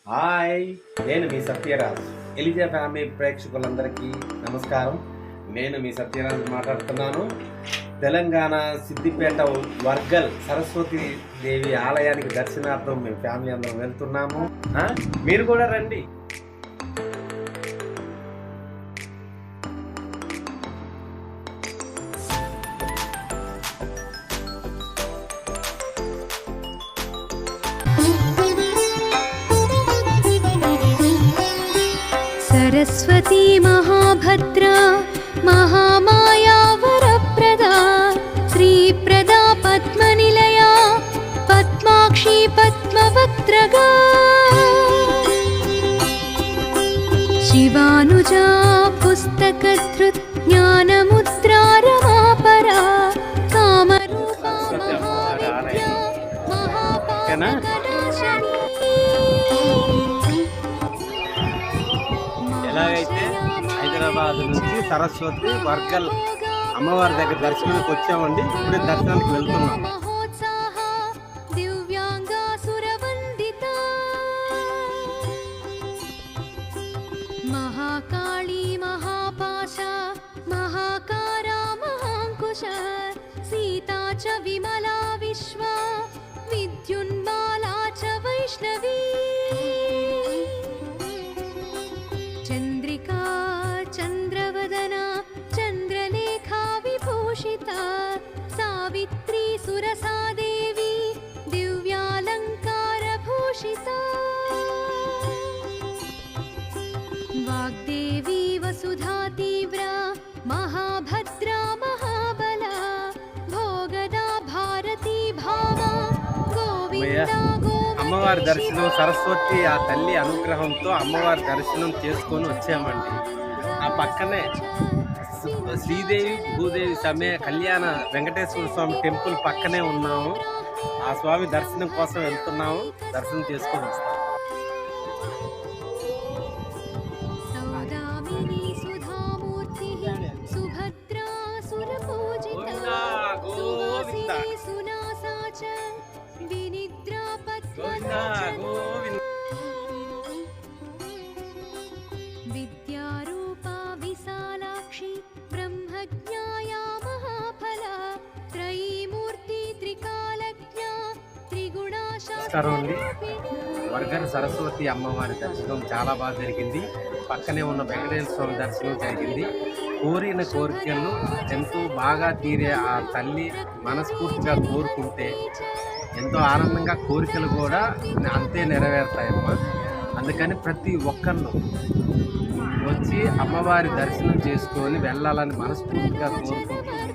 Hi, నేను మీ Sathyaraj. Eliza family ప్రేక్షకులందరికీ నమస్కారం. నేను మీ సత్యరాజ్ మాట్లాడుతున్నాను. తెలంగాణ సిద్దిపేట వర్గల్ సరస్వతి దేవి ఆలయానికి దర్శనార్థం మేము ఫ్యామిలీ అందరం వెళ్తున్నాము. మీరు కూడా రండి. सरस्वती महाभद्रा महामाया वरप्रदा श्रीप्रदा पद्मनिलया पद्माक्षी पद्मवक्त्रगा शिवानुजा पुस्तकधृत् ज्ञानमुद्रा रमापरा कामरूपा महाविद्या महापापनाशिनी. ఎలాగైతే హైదరాబాద్ నుంచి సరస్వతి వర్గల్ అమ్మవారి దగ్గర దర్శనానికి వచ్చామండి. ఇప్పుడే దర్శనానికి వెళ్తున్నాం. మహాకాళీ మహాపాశ మహాకారా మహాంకుశ సీతా చ విమలా విశ్వ విద్యున్మాలా చ వైష్ణవీ చంద్రికా చంద్రవదనా చంద్రలేఖా విభూషితా సావిత్రీ సురసా దేవి దివ్యాలంకార భూషితా వాగ్దేవి వసుధా తీవ్రా మహాభద్రా మహాబలా భోగదా భారతీ భామా గోవిందా అమ్మవారి దర్శనం, సరస్వతి ఆ తల్లి అనుగ్రహంతో అమ్మవారి దర్శనం చేసుకొని వచ్చామండి. ఆ పక్కనే శ్రీదేవి భూదేవి సమేత కళ్యాణ వెంకటేశ్వర స్వామి టెంపుల్ పక్కనే ఉన్నాము. ఆ స్వామి దర్శనం కోసం వెళ్తున్నాము. దర్శనం చేసుకొని వస్తాము. విద్యారూపా విశాలాక్షి బ్రహ్మజ్ఞాయా మహాఫలా త్రైమూర్తి త్రికాలజ్ఞా నమస్కారం అండి. వర్గల్ సరస్వతి అమ్మవారి దర్శనం చాలా బాగా జరిగింది. పక్కనే ఉన్న వెంకటేశ్వర స్వామి దర్శనం జరిగింది. కోరిన కోరికలను ఎంతో బాగా తీరే ఆ తల్లి మనస్ఫూర్తిగా కోరుకుంటే ఎంతో ఆనందంగా కోరికలు కూడా అంతే నెరవేరుతాయమ్మా. అందుకని ప్రతి ఒక్కళ్ళు వచ్చి అమ్మవారి దర్శనం చేసుకొని వెళ్ళాలని మనస్ఫూర్తిగా కోరుకుంటున్నాను.